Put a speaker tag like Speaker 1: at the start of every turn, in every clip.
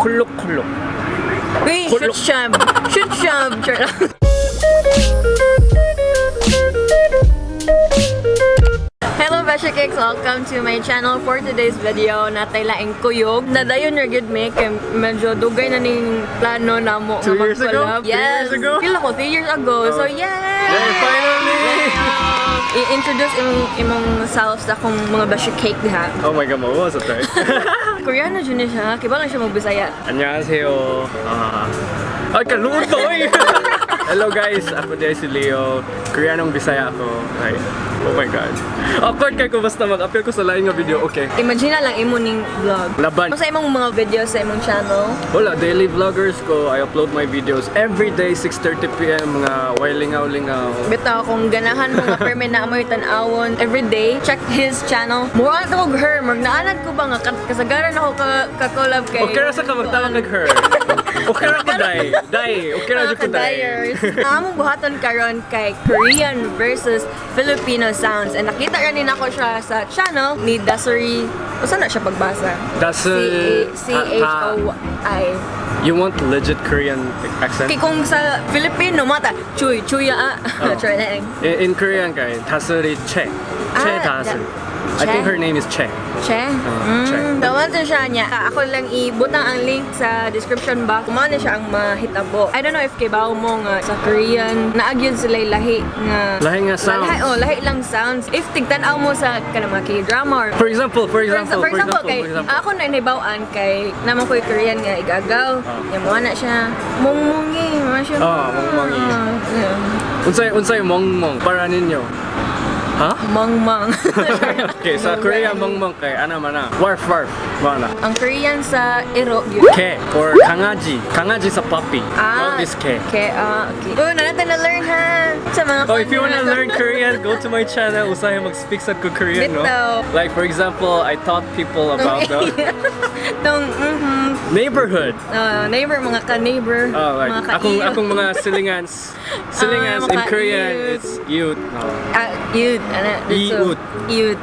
Speaker 1: 콜록콜록.
Speaker 2: Uy, shoot sham. Hello Besha Cakes, welcome to my channel. For today's video, natay laing kuyog. Nadayon ra gyud me kay medyo dugay na ning plano namo nga
Speaker 1: 2 years ago?
Speaker 2: mag-collab. Yes.
Speaker 1: 3 years ago?
Speaker 2: Feel ako 3 years ago. So yay!
Speaker 1: Yay, finally!
Speaker 2: I-introduce imong self sa akong mga Besha Cake diha.
Speaker 1: Oh my god, mawas at right.
Speaker 2: Koreano dyan na siya. Kiba lang siya mag-Bisaya.
Speaker 1: 안녕하세요. Ay, kaluon to eh! Hello guys, ako din si Leo. Koreanong Bisaya ako. Ay, oh my god. Awkward kay ko basta mag-appeal ko sa lain nga video, okay?
Speaker 2: Imagine na lang imo ning vlog.
Speaker 1: Laban.
Speaker 2: Ano sa imong mga videos sa imong channel?
Speaker 1: Wala, daily vloggers ko. I upload my videos every day, 6:30 PM, mga way lingaw-lingaw.
Speaker 2: Bitaw, kung ganahan mo nga perme na amoy tan-awon every day, check his channel. Mura ako kag her, magnaanad ko ba nga kasagaran ako ka-collab kay.
Speaker 1: Okay ra sa ka magtawag kag her. Okay ra ko dai. Okay ra jud ko dai.
Speaker 2: Among buhaton karon kay Korean versus Filipino sounds. And nakita rin ako siya sa channel ni Dasuri. O saan na siya pagbasa? C-H-O-I.
Speaker 1: You want legit Korean accent?
Speaker 2: Kaya kung sa Filipino, mata, chuya. Try na
Speaker 1: In Korean kay Dasuri Che. Che Dasuri. I think her name is Che.
Speaker 2: Che?
Speaker 1: Che.
Speaker 2: Tawag to siya niya. Ako lang ibutang ang link sa description box. Kumana siya ang mahitabo. I don't know if kibaw mo nga sa Korean, naagyod sila lahi nga.
Speaker 1: Lahi nga sounds.
Speaker 2: Lahi lang sounds. If tigtanaw mo sa kanang K-drama or
Speaker 1: For example,
Speaker 2: kay ako na inibawaan kay naman ko yung Korean nga igagaw. Yung mga na siya. Mongmongi.
Speaker 1: Mongmongi. Unsay mongmong para ninyo? Ha?
Speaker 2: Mongmong.
Speaker 1: Okay, sa Korea mongmong kay ana mana. Warf. Mana.
Speaker 2: Ang Korean sa iro yun.
Speaker 1: Ke or kangaji. Kangaji sa puppy. Dog is ke.
Speaker 2: Okay. Oh, na natin na-learn ha. Sa mga
Speaker 1: if you wanna learn Korean, go to my channel. Usahay mag-speak sa Korean, no? Like for example, I taught people about the neighborhood.
Speaker 2: Neighbor, mga ka-neighbor.
Speaker 1: Like akong mga silingans in Korean, it's youth.
Speaker 2: Youth.
Speaker 1: Iut.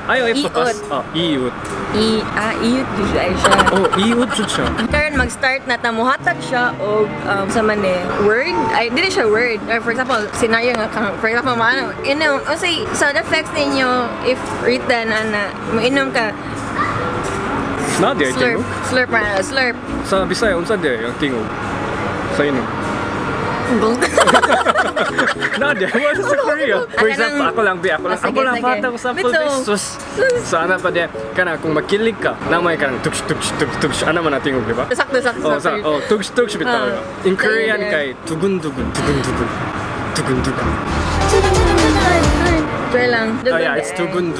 Speaker 1: Ayaw ipapas. Iut.
Speaker 2: Iut siya.
Speaker 1: Iut siya.
Speaker 2: Karon mag-start na tamuhatag siya og sa mane word. Ay dili siya word. Or for example, scenario nga for example, maano, say sound effects ninyo if written ana, mainom ka. Slurp.
Speaker 1: Sa Bisaya, unsa di yung tingog? Sa inom. Nadia, wala sa Korea. For example, ako lang bata ko sample this. Sana pa din, kung makilig ka, namay ka ng tuksh, ano man natingog, di ba?
Speaker 2: Sakto.
Speaker 1: Tuksh, bitaw. In Korean kay tugun.
Speaker 2: Try lang.
Speaker 1: Yeah, it's tugun.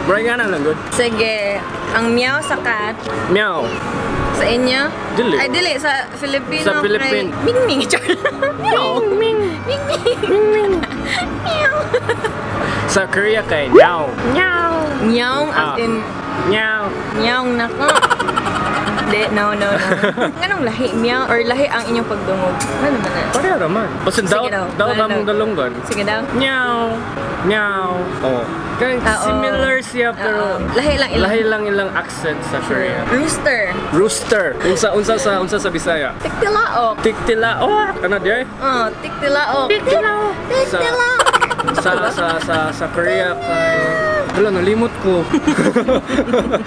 Speaker 1: Maray nga lang good.
Speaker 2: Sige, ang meow sa cat.
Speaker 1: Meow.
Speaker 2: Sa inyo?
Speaker 1: Dili.
Speaker 2: Ay, dili. Sa Filipino.
Speaker 1: Sa Philippine.
Speaker 2: Ming. Meow. Ming. Meow.
Speaker 1: Sa Korea kay meow.
Speaker 2: Meow as in
Speaker 1: Meow.
Speaker 2: na ko. No. Anong lahi? Meow or lahi ang inyong pagdungog? Ano naman na?
Speaker 1: Pareho naman. Kasi daw namang dalunggan.
Speaker 2: Sige daw.
Speaker 1: Meow. Kaya similar siya pero lahi lang ilang accent sa Korea. Rooster. Unsa sa Bisaya? Tiktilaok. Ano di?
Speaker 2: Tiktilaok.
Speaker 1: Sa Korea kay nalimot ko.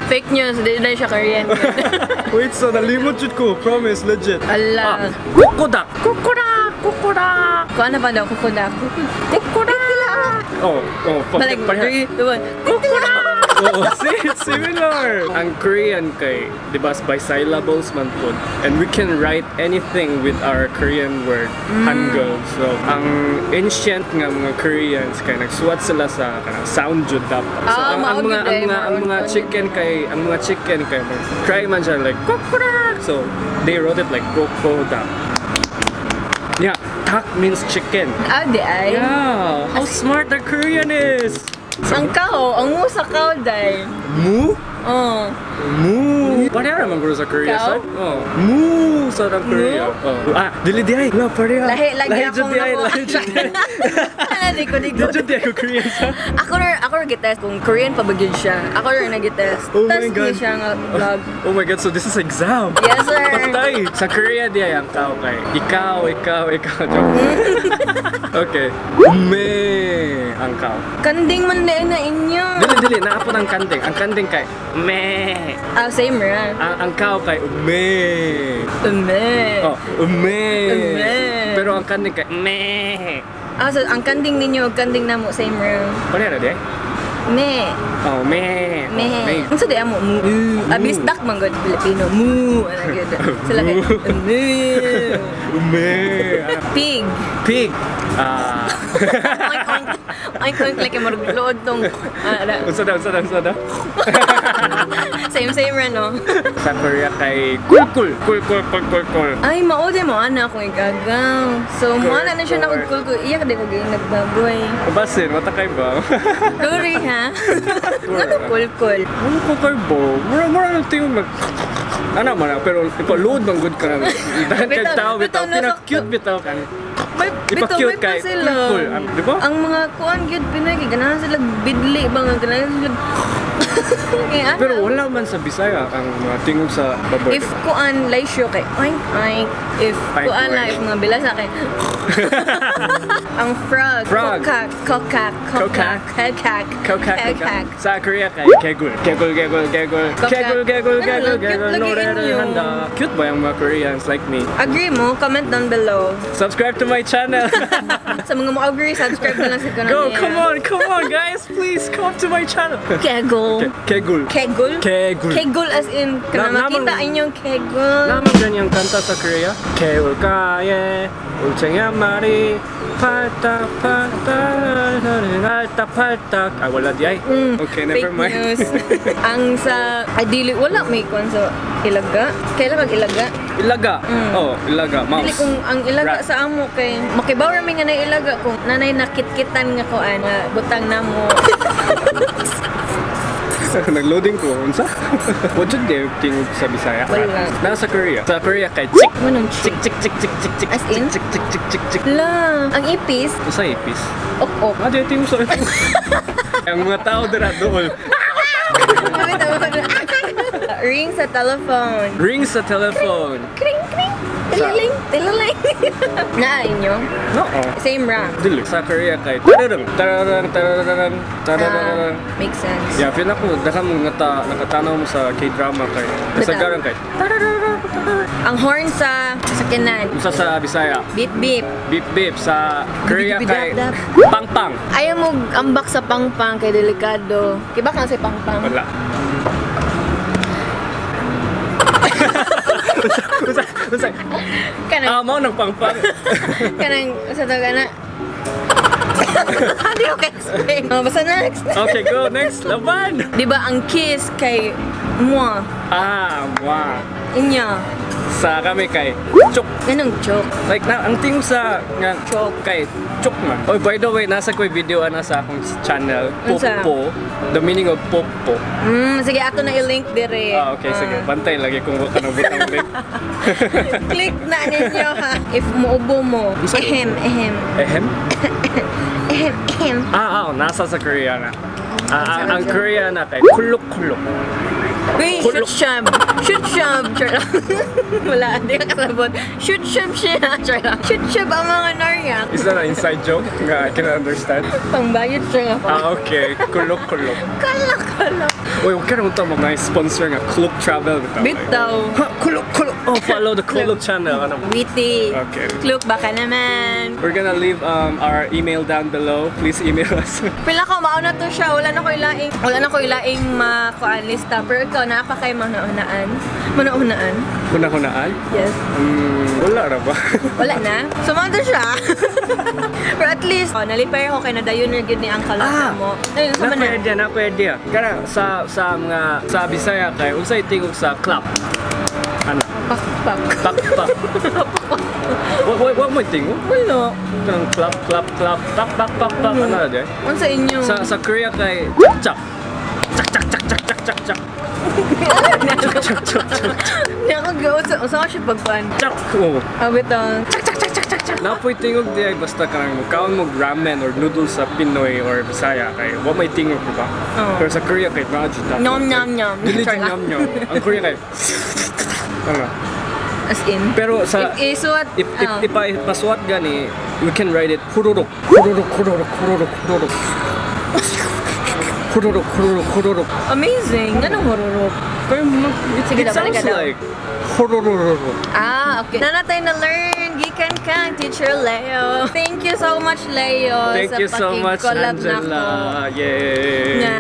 Speaker 2: Fake news, di na siya Korean.
Speaker 1: Wait, nalimot jud ko. Promise, legit.
Speaker 2: Allah.
Speaker 1: Kukudak.
Speaker 2: Kung ano ba daw? Kukudak. Balik, 3, 2, 1. Kukudak!
Speaker 1: Similar. Ang Korean kay, di ba, by syllables man po. And we can write anything with our Korean word, Hangul. So, ang ancient nga mga Koreans kay nagsuwat sila sa sound jud dapat. So, ang mga chicken kay cry man siya like kukudak. So, they wrote it like kukudak. Yeah, tak means chicken.
Speaker 2: Di ay.
Speaker 1: Yeah, how smart the Korean is.
Speaker 2: Ang kao, ang mu sa kao day.
Speaker 1: Mu?
Speaker 2: Mu.
Speaker 1: Pareha naman guro sa Korea
Speaker 2: Ikaw?
Speaker 1: side. Oh. Mu sa Korea. Oh. Ah, dili di ay. La pareha.
Speaker 2: Lahi lagi
Speaker 1: jud
Speaker 2: akong
Speaker 1: di ay.
Speaker 2: nakuha.
Speaker 1: Lahi jud di ay.
Speaker 2: Ano, di ko.
Speaker 1: Di jud di ay ko Korean sa.
Speaker 2: Ako rin gitest kung Korean pa ba gyud siya. Ako rin nagitest.
Speaker 1: Oh my
Speaker 2: Tapos
Speaker 1: God.
Speaker 2: di siya nga vlog.
Speaker 1: Oh my god, so this is exam.
Speaker 2: Yes, sir.
Speaker 1: Patay. Sa Korea di ay ang tao kay. Ikaw. Joke. Okay. Me ang kao.
Speaker 2: Kanding man na inyo.
Speaker 1: Dili, naapot ang kanding. Ang kanding kay me.
Speaker 2: Ah, same ra.
Speaker 1: Ang kao kay ume.
Speaker 2: Ume.
Speaker 1: Oh, ume.
Speaker 2: Ume.
Speaker 1: Pero ang kanding kay me.
Speaker 2: Ah, so ang kanding ninyo ug kanding namo same ra.
Speaker 1: Pareha di ay?
Speaker 2: Me.
Speaker 1: Oh, me.
Speaker 2: Me. Unsa di amo mu? Abis dak man gud Filipino. Mu. Ano gyud. Sila kay me.
Speaker 1: Ume.
Speaker 2: Pig.
Speaker 1: Pig. Ah.
Speaker 2: Oink oink like maruglood tong
Speaker 1: Unsa daw?
Speaker 2: same ra no.
Speaker 1: Sa Korea kay cool.
Speaker 2: Ay, maode mo ana akong igagaw. So, mo na siya na og kulkul. Iya ka di ko gyud nagbaboy.
Speaker 1: Basin, matakay ba?
Speaker 2: Sorry ha. Ano kulkul?
Speaker 1: Ano ko kay bo? Mura ng tingog mag... Ano man, pero ipa-load bang good ka na. Dahil kay tao bitaw, pinaka-cute bitaw ka. Ipa-cute kay cool. Di ba?
Speaker 2: Ang mga kuan gyud Pinoy kay ganahan sila bidli ba nga ganahan sila. Kaya
Speaker 1: Pero wala man sa Bisaya ang mga tingog sa baboy.
Speaker 2: if kuan laisyo kay oink oink, if
Speaker 1: Oink,
Speaker 2: kuan na
Speaker 1: oink.
Speaker 2: if mga bilasa kay ang frog kokak
Speaker 1: Sa Korea kay kegul. Cute ba yung mga Koreans like me?
Speaker 2: Agree mo? Comment down below.
Speaker 1: Subscribe to my channel.
Speaker 2: Sa mga mo agree, subscribe na lang sa kanal
Speaker 1: Go, come on guys, please come to my channel.
Speaker 2: Kegul.
Speaker 1: Kegul.
Speaker 2: Kegul?
Speaker 1: Kegul.
Speaker 2: Kegul as in, kana
Speaker 1: Namang-
Speaker 2: makita inyong kegul.
Speaker 1: Naman ganyang kanta sa Korea. Kegul kaye, ulchanya mari, paltak. Ay, wala di ay. Okay, never
Speaker 2: Fake
Speaker 1: mind.
Speaker 2: news. Ang sa, ay dili, wala may kwan sa ilaga. Kailan kag ilaga?
Speaker 1: Ilaga. Oh, ilaga. Mouse.
Speaker 2: Dili kung ang ilaga
Speaker 1: Rat.
Speaker 2: sa amo kay, makibaw rami nga na ilaga kung nanay nakitkitan nga kuan nga butang namo.
Speaker 1: Nag-loading ko. Unsa? What did they tingog sa Bisaya?
Speaker 2: Wala.
Speaker 1: Nasa Korea. Sa Korea kay chik.
Speaker 2: Manong
Speaker 1: Chik.
Speaker 2: As in?
Speaker 1: Chik.
Speaker 2: La, ang ipis,
Speaker 1: Usa ipis.
Speaker 2: ok.
Speaker 1: Ah, di tingog sa ang mga tao dira doon.
Speaker 2: Ring sa telephone.
Speaker 1: Ring sa telephone.
Speaker 2: Kring. Tililing. Na inyo?
Speaker 1: Oo.
Speaker 2: Same ra.
Speaker 1: Dili. Sa Korea kay tararang.
Speaker 2: Makes sense.
Speaker 1: Yeah, feel ako, daka mo nakatanaw mo sa K-drama kay. Sa garang kay.
Speaker 2: Ang horn sa sakyanan.
Speaker 1: Usa sa Bisaya.
Speaker 2: Beep beep.
Speaker 1: Beep sa Korea kay
Speaker 2: Bidap-dap.
Speaker 1: pang.
Speaker 2: Ayaw mo ambak sa pangpang kay delikado. Kiba ka sa pangpang?
Speaker 1: Wala. Usa.
Speaker 2: Kanang
Speaker 1: Mo nang pang.
Speaker 2: kanang sa to kana. Hindi ko explain. Basta next.
Speaker 1: Okay, go next. Laban.
Speaker 2: Di ba ang kiss kay moi?
Speaker 1: Wow.
Speaker 2: Inya.
Speaker 1: Sa kami kay chok.
Speaker 2: Ganong joke.
Speaker 1: Like na ang tingog sa nga
Speaker 2: Chok.
Speaker 1: kay chok man. Oh, by the way, nasa ko video ana sa akong channel,
Speaker 2: Unsa?
Speaker 1: Popo. The meaning of Popo.
Speaker 2: Sige, ato na i-link dire.
Speaker 1: Okay, sige. Bantay lagi kung wala ka nang butang link.
Speaker 2: Click na ninyo ha. If muubo mo.
Speaker 1: Unsa yun?
Speaker 2: Ehem.
Speaker 1: Ehem? Nasa sa Korea na. Ang Korea na kay kulok.
Speaker 2: Uy, shoot shab. Sure lang. Wala, hindi ka kasabot. Shoot shab siya. Sure lang. Shoot shab ang mga naryak.
Speaker 1: Is that an inside joke nga I can understand?
Speaker 2: Pangbayad siya nga pa.
Speaker 1: Okay. Kulok.
Speaker 2: Kala.
Speaker 1: Uy, huwag ka naman tama mga sponsor nga Kulok Travel.
Speaker 2: Bitaw.
Speaker 1: Ha, Kulok. Oh, follow the Kulok channel. Ano?
Speaker 2: Witty.
Speaker 1: Okay.
Speaker 2: Look, baka naman.
Speaker 1: We're gonna leave our email down below. Please email us.
Speaker 2: Pila ko, mauna to siya. Wala na ko ilaing makuan lista. Pero ikaw, naapa kay manahunaan.
Speaker 1: Hunahunaan?
Speaker 2: Yes.
Speaker 1: Wala na ba?
Speaker 2: Wala na. Sumando siya. Pero at least, nalipay ako kay nadayon na ni ang kalata mo. Ayun, sa manan.
Speaker 1: Napwede. Kana sa mga sa Bisaya kay unsay tingog sa clap. Ano?
Speaker 2: Pak.
Speaker 1: Wag mo tingog.
Speaker 2: Wala.
Speaker 1: Kanang clap. Pak. Ano na di?
Speaker 2: Ano sa inyo?
Speaker 1: Sa Korea kay chap. Chak chak chak chak chak chak chak.
Speaker 2: Hindi ako gawin sa usawa siya pagpan.
Speaker 1: Chak. Oh.
Speaker 2: Abit ang
Speaker 1: Napoy tingog di ay basta kang kaon mo ramen or noodles sa Pinoy or Bisaya kay wa may tingog di ba?
Speaker 2: Oo.
Speaker 1: Pero sa Korea kay Raj na.
Speaker 2: Nom nom nom.
Speaker 1: Dili
Speaker 2: Try lang.
Speaker 1: nyam nyam. Ang Korea kay ano?
Speaker 2: As in.
Speaker 1: Pero sa
Speaker 2: If isuat.
Speaker 1: if ipaswat gani, we can write it hururuk hururuk hururuk hururuk hururuk. Hururuk hururuk hururuk.
Speaker 2: Amazing. Anong hororok?
Speaker 1: Kaya
Speaker 2: Sige
Speaker 1: it
Speaker 2: daw, balik
Speaker 1: sounds
Speaker 2: ka daw.
Speaker 1: like hururuk.
Speaker 2: Okay. Nanatay na learn. Gikan ka, Teacher Leo. Thank you so much, Leo.
Speaker 1: Thank you so much,
Speaker 2: collab na ko.
Speaker 1: Angela. Yay!
Speaker 2: Na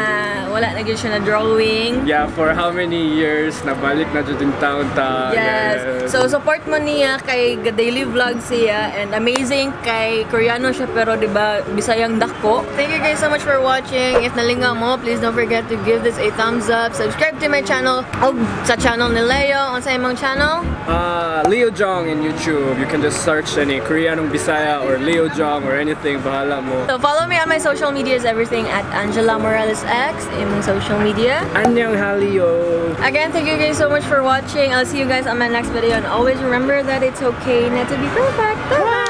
Speaker 2: wala na gyud siya na drawing.
Speaker 1: Yeah, for how many years nabalik na dyan yung taon ta.
Speaker 2: Yes. So support mo niya kay daily vlog siya and amazing kay Koreano siya pero 'di ba Bisayang dako. Thank you guys so much for watching. If nalinga mo, please don't forget to give this a thumbs up. Subscribe to my channel o sa channel ni Leo. Unsa imong channel?
Speaker 1: Leo Jong in YouTube. You can just search any Koreanong Bisaya or Leo Jong or anything. Bahala mo.
Speaker 2: So follow me on my social medias, everything at ANGELADYMORALES X imong social media.
Speaker 1: Annyeonghaleo.
Speaker 2: Again, thank you guys so much for watching. I'll see you guys on my next video and always remember that it's okay not to be perfect. Bye!